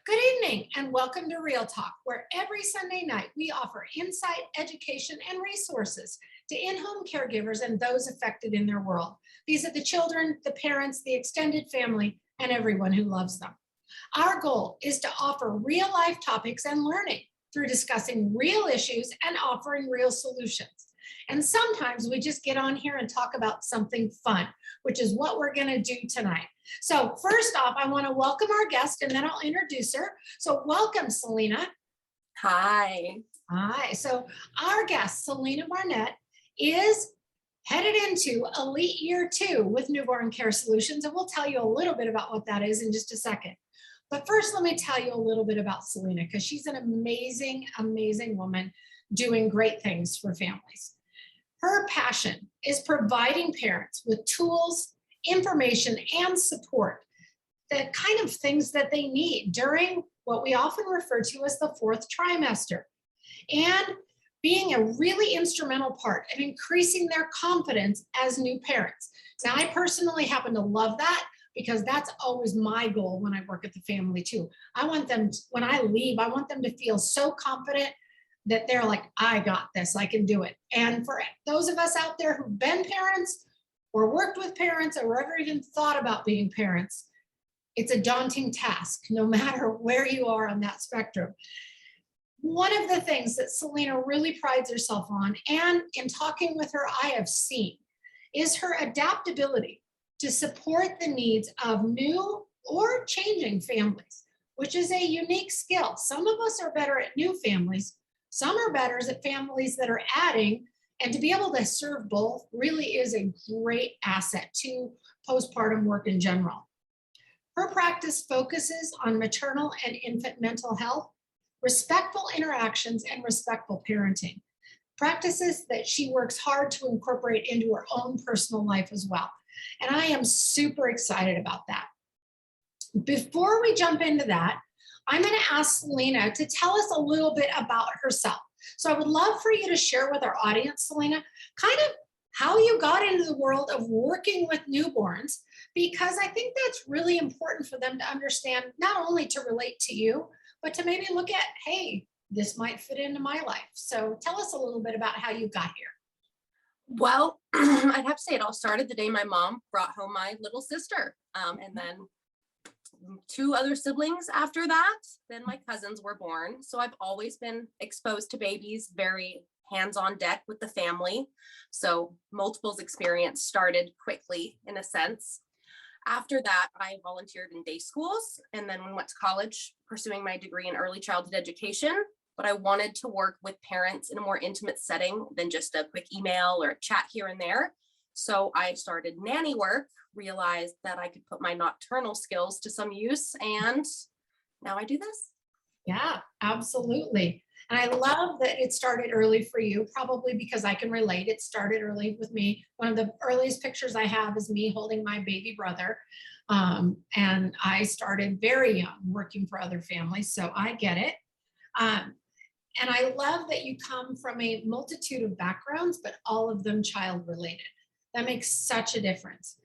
Good evening and welcome to Real Talk, where every Sunday night we offer insight, education, and resources to in-home caregivers and those affected in their world. These are the children, the parents, the extended family, and everyone who loves them. Our goal is to offer real-life topics and learning through discussing real issues and offering real solutions. And sometimes we just get on here and talk about something fun, which is what we're going to do tonight. So first off, I want to welcome our guest and then I'll introduce her. So welcome, Celina. Hi. Hi. So our guest, Celina Barnett, is headed into Elite Year 2 with Newborn Care Solutions. And we'll tell you a little bit about what that is in just a second. But first, let me tell you a little bit about Celina, because she's an amazing, amazing woman doing great things for families. Her passion is providing parents with tools, information, and support, the kind of things that they need during what we often refer to as the fourth trimester, and being a really instrumental part of increasing their confidence as new parents. Now, I personally happen to love that because that's always my goal when I work at the family too. I want them, when I leave, I want them to feel so confident that they're like, I got this, I can do it. And for those of us out there who've been parents or worked with parents or ever even thought about being parents, it's a daunting task, no matter where you are on that spectrum. One of the things that Celina really prides herself on, and in talking with her, I have seen, is her adaptability to support the needs of new or changing families, which is a unique skill. Some of us are better at new families. Some are better at families that are adding, and to be able to serve both really is a great asset to postpartum work in general. Her practice focuses on maternal and infant mental health, respectful interactions, and respectful parenting. Practices that she works hard to incorporate into her own personal life as well. And I am super excited about that. Before we jump into that, I'm going to ask Celina to tell us a little bit about herself. So I would love for you to share with our audience, Celina, kind of how you got into the world of working with newborns, because I think that's really important for them to understand, not only to relate to you, but to maybe look at, hey, this might fit into my life. So tell us a little bit about how you got here. Well, I'd have to say it all started the day my mom brought home my little sister. And then two other siblings after that. Then my cousins were born. So I've always been exposed to babies, very hands-on deck with the family. So multiples experience started quickly in a sense. After that, I volunteered in day schools and then went to college pursuing my degree in early childhood education. But I wanted to work with parents in a more intimate setting than just a quick email or a chat here and there. So I started nanny work, realized that I could put my nocturnal skills to some use, and now I do this. Yeah, absolutely. And I love that it started early for you, probably because I can relate. It started early with me. One of the earliest pictures I have is me holding my baby brother. And I started very young working for other families, so I get it. And I love that you come from a multitude of backgrounds, but all of them child related. That makes such a difference.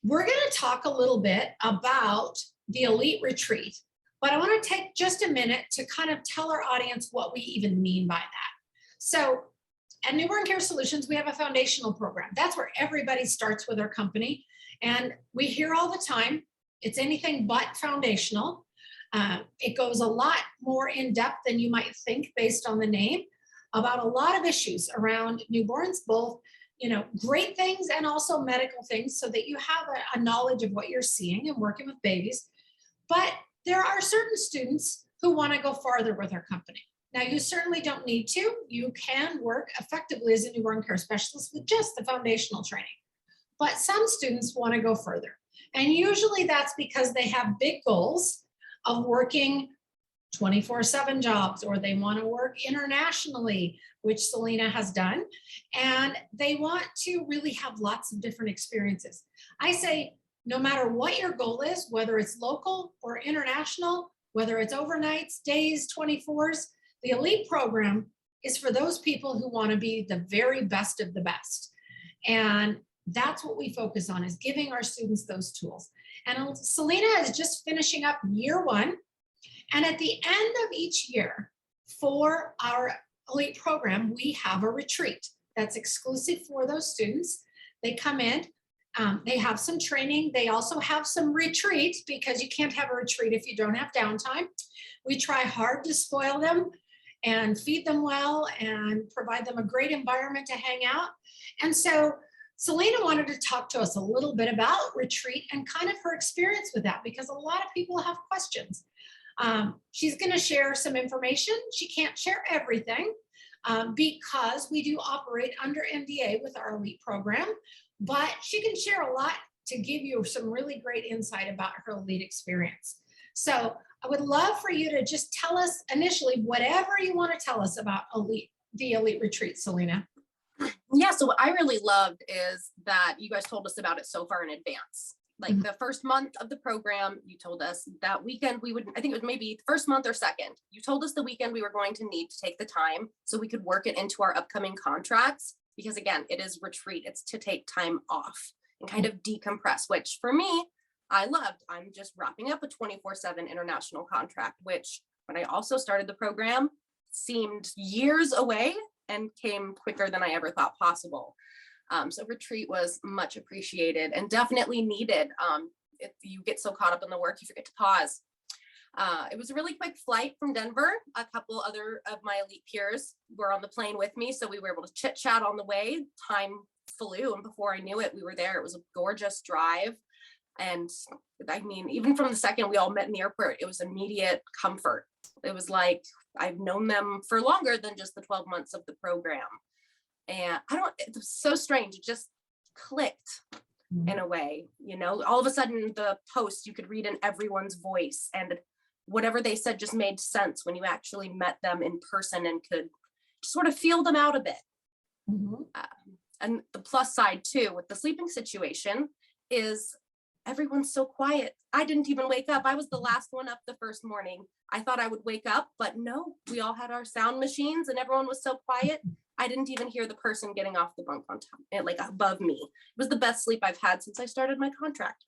We're going to talk a little bit about the Elite Retreat, but I want to take just a minute to kind of tell our audience what we even mean by that. So at Newborn Care Solutions, we have a foundational program. That's where everybody starts with our company. And we hear all the time, it's anything but foundational. It goes a lot more in depth than you might think based on the name about a lot of issues around newborns, both great things and also medical things, so that you have a knowledge of what you're seeing and working with babies. But there are certain students who want to go farther with our company. Now, you certainly don't need to. You can work effectively as a newborn care specialist with just the foundational training. But some students want to go further. And usually that's because they have big goals of working 24/7 jobs, or they want to work internationally, which Celina has done, and they want to really have lots of different experiences. I say, no matter what your goal is, whether it's local or international, whether it's overnights, days, 24s, the Elite program is for those people who want to be the very best of the best. And that's what we focus on, is giving our students those tools. And Celina is just finishing up year 1. And at the end of each year for our elite program, we have a retreat that's exclusive for those students. They come in, they have some training. They also have some retreats because you can't have a retreat if you don't have downtime. We try hard to spoil them and feed them well and provide them a great environment to hang out. And so Celina wanted to talk to us a little bit about retreat and kind of her experience with that, because a lot of people have questions. She's going to share some information. She can't share everything because we do operate under NDA with our elite program, but she can share a lot to give you some really great insight about her elite experience. So I would love for you to just tell us initially whatever you want to tell us about the elite retreat, Celina. Yeah, so what I really loved is that you guys told us about it so far in advance. Like the first month of the program, you told us that weekend we would, I think it was maybe the first month or second, you told us the weekend we were going to need to take the time so we could work it into our upcoming contracts. Because again, it is retreat, it's to take time off and kind of decompress, which for me, I loved. I'm just wrapping up a 24/7 international contract, which when I also started the program seemed years away and came quicker than I ever thought possible. So retreat was much appreciated and definitely needed. If you get so caught up in the work, you forget to pause. It was a really quick flight from Denver. A couple other of my elite peers were on the plane with me, so we were able to chit chat on the way. Time flew, and before I knew it, we were there. It was a gorgeous drive. And I mean, even from the second we all met in the airport, it was immediate comfort. It was like I've known them for longer than just the 12 months of the program. And it was so strange. It just clicked in a way, you know, all of a sudden the post you could read in everyone's voice, and whatever they said just made sense when you actually met them in person and could sort of feel them out a bit. And the plus side too, with the sleeping situation, is everyone's so quiet. I didn't even wake up. I was the last one up the first morning. I thought I would wake up, but no, we all had our sound machines and everyone was so quiet. I didn't even hear the person getting off the bunk on top, like above me. It was the best sleep I've had since I started my contract.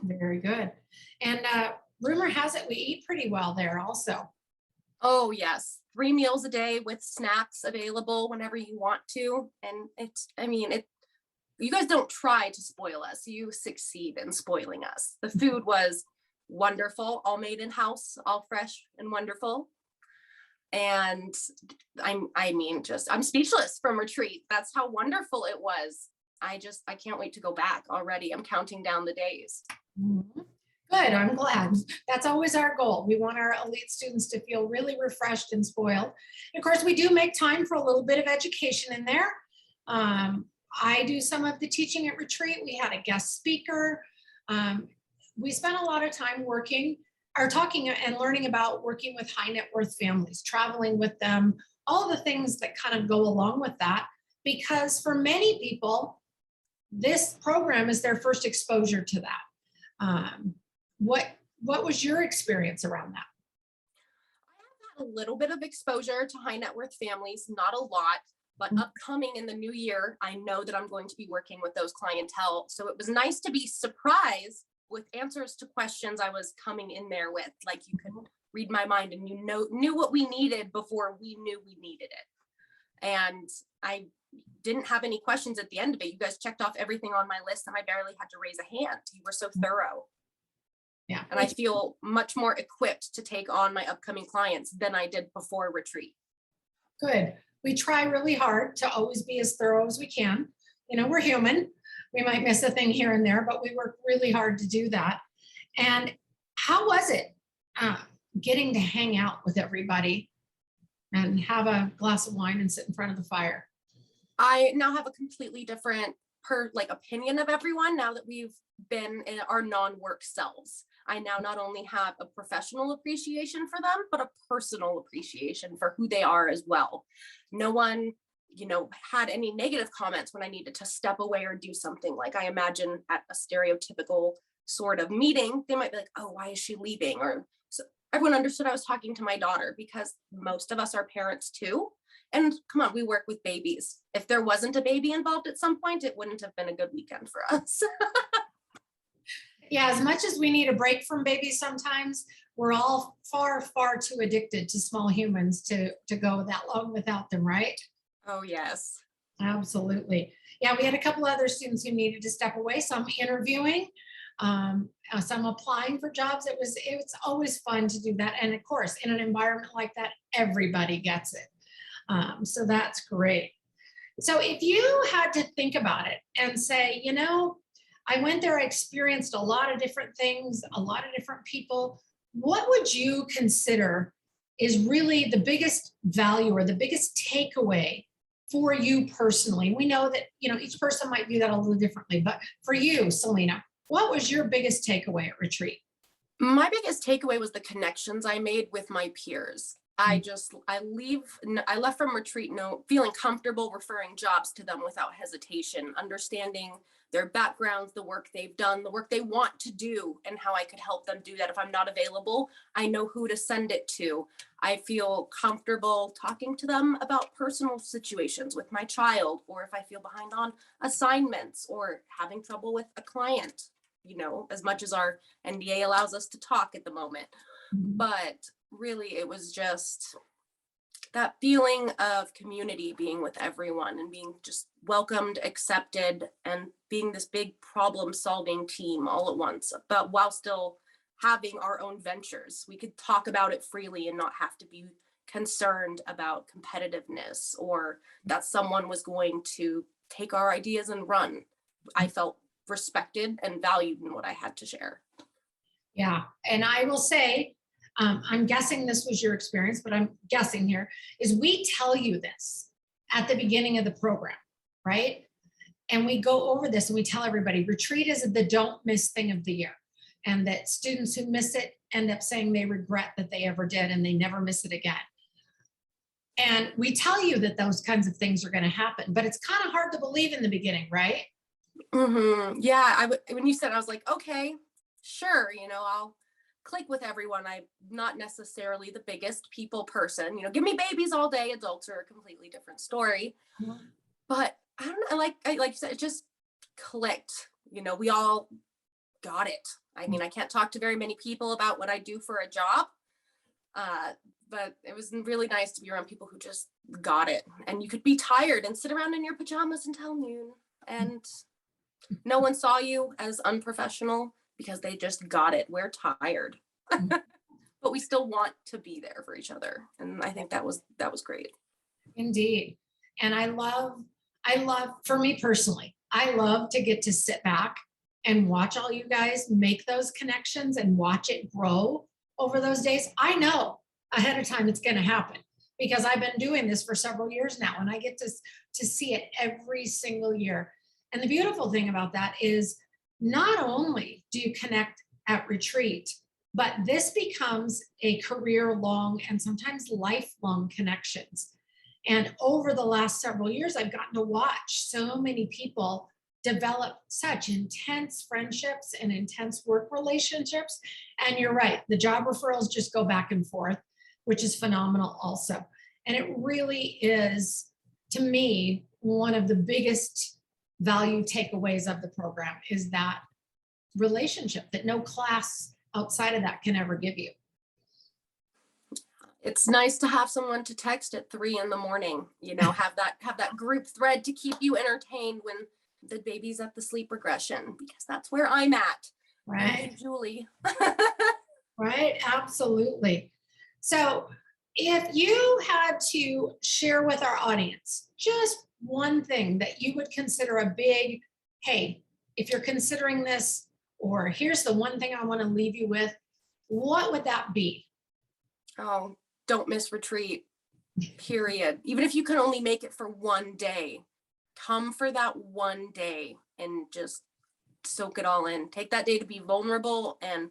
Very good. And rumor has it we eat pretty well there also. Oh yes, 3 meals a day with snacks available whenever you want to. And you guys don't try to spoil us, you succeed in spoiling us. The food was wonderful, all made in house, all fresh and wonderful. And I'm speechless from retreat. That's how wonderful it was. I can't wait to go back already. I'm counting down the days. Good, I'm glad. That's always our goal. We want our elite students to feel really refreshed and spoiled. And of course, we do make time for a little bit of education in there. I do some of the teaching at retreat. We had a guest speaker. We spent a lot of time talking and learning about working with high net worth families, traveling with them, all the things that kind of go along with that. Because for many people, this program is their first exposure to that. What was your experience around that? I have had a little bit of exposure to high net worth families, not a lot. But upcoming in the new year, I know that I'm going to be working with those clientele. So it was nice to be surprised with answers to questions I was coming in there with. Like you could read my mind and you knew what we needed before we knew we needed it. And I didn't have any questions at the end of it. You guys checked off everything on my list and I barely had to raise a hand. You were so thorough. Yeah. And I feel much more equipped to take on my upcoming clients than I did before retreat. Good. We try really hard to always be as thorough as we can. You know, we're human. We might miss a thing here and there, but we work really hard to do that. And how was it getting to hang out with everybody and have a glass of wine and sit in front of the fire? I now have a completely different opinion of everyone now that we've been in our non-work selves. I now not only have a professional appreciation for them, but a personal appreciation for who they are as well. No one, had any negative comments when I needed to step away or do something. Like I imagine at a stereotypical sort of meeting, they might be like, oh, why is she leaving? Or so everyone understood I was talking to my daughter because most of us are parents too. And come on, we work with babies. If there wasn't a baby involved at some point, it wouldn't have been a good weekend for us. Yeah, as much as we need a break from babies sometimes, we're all far, far too addicted to small humans to go that long without them, right? Oh, yes. Absolutely. Yeah, we had a couple other students who needed to step away. So I'm interviewing, so I'm applying for jobs. It's always fun to do that. And of course, in an environment like that, everybody gets it. So that's great. So if you had to think about it and say, I went there, I experienced a lot of different things, a lot of different people, what would you consider is really the biggest value or the biggest takeaway for you personally? We know that, each person might do that a little differently, but for you, Celina, what was your biggest takeaway at retreat? My biggest takeaway was the connections I made with my peers. I left from retreat feeling comfortable referring jobs to them without hesitation, understanding their backgrounds, the work they've done, the work they want to do, and how I could help them do that. If I'm not available, I know who to send it to. I feel comfortable talking to them about personal situations with my child, or if I feel behind on assignments or having trouble with a client, as much as our NDA allows us to talk at the moment. But really, it was just that feeling of community, being with everyone and being just welcomed, accepted, and being this big problem solving team all at once, but while still having our own ventures. We could talk about it freely and not have to be concerned about competitiveness or that someone was going to take our ideas and run. I felt respected and valued in what I had to share. Yeah, and I will say, I'm guessing this was your experience, but I'm guessing here is we tell you this at the beginning of the program, right? And we go over this and we tell everybody retreat is the don't miss thing of the year. And that students who miss it end up saying they regret that they ever did and they never miss it again. And we tell you that those kinds of things are going to happen, but it's kind of hard to believe in the beginning, right? Mm-hmm. Yeah, when you said, I was like, okay, sure, I'll click with everyone. I'm not necessarily the biggest people person. Give me babies all day. Adults are a completely different story. Yeah. But I don't know, like you said, it just clicked. We all got it. I mean, I can't talk to very many people about what I do for a job, but it was really nice to be around people who just got it. And you could be tired and sit around in your pajamas until noon, and no one saw you as unprofessional because they just got it. We're tired, but we still want to be there for each other. And I think that was great. Indeed. And I love, for me personally, I love to get to sit back and watch all you guys make those connections and watch it grow over those days. I know ahead of time it's going to happen because I've been doing this for several years now and I get to see it every single year. And the beautiful thing about that is not only do you connect at retreat, but this becomes a career long and sometimes lifelong connections. And over the last several years, I've gotten to watch so many people develop such intense friendships and intense work relationships. And you're right, the job referrals just go back and forth, which is phenomenal also. And it really is, to me, one of the biggest value takeaways of the program is that relationship that no class outside of that can ever give you. It's nice to have someone to text at 3 a.m, have that group thread to keep you entertained when the baby's at the sleep regression, because that's where I'm at. Right. Julie. Right. Absolutely. So if you had to share with our audience just one thing that you would consider a big, hey, if you're considering this, or here's the one thing I want to leave you with, what would that be? Oh, don't miss retreat, period. Even if you can only make it for one day, come for that one day and just soak it all in. Take that day to be vulnerable and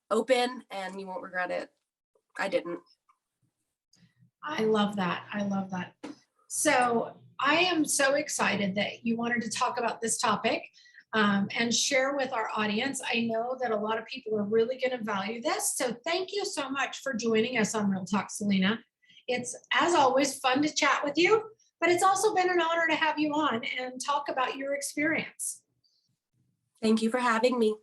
open, and you won't regret it. I didn't. I love that. I love that. So I am so excited that you wanted to talk about this topic and share with our audience. I know that a lot of people are really going to value this. So thank you so much for joining us on Real Talk, Celina. It's, as always, fun to chat with you, but it's also been an honor to have you on and talk about your experience. Thank you for having me.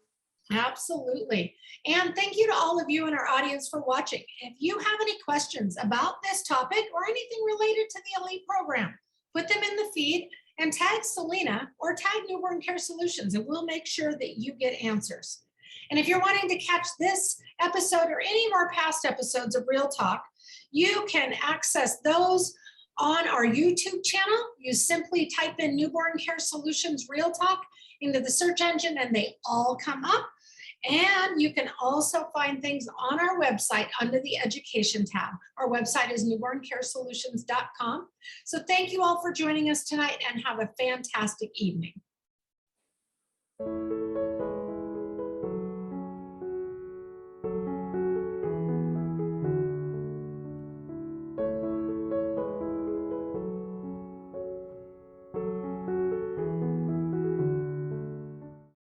Absolutely. And thank you to all of you in our audience for watching. If you have any questions about this topic or anything related to the Elite program, put them in the feed and tag Celina or tag Newborn Care Solutions, and we'll make sure that you get answers. And if you're wanting to catch this episode or any more past episodes of Real Talk, you can access those on our YouTube channel. You simply type in Newborn Care Solutions Real Talk into the search engine and they all come up. And you can also find things on our website under the education tab. Our website is newborncaresolutions.com. So thank you all for joining us tonight and have a fantastic evening.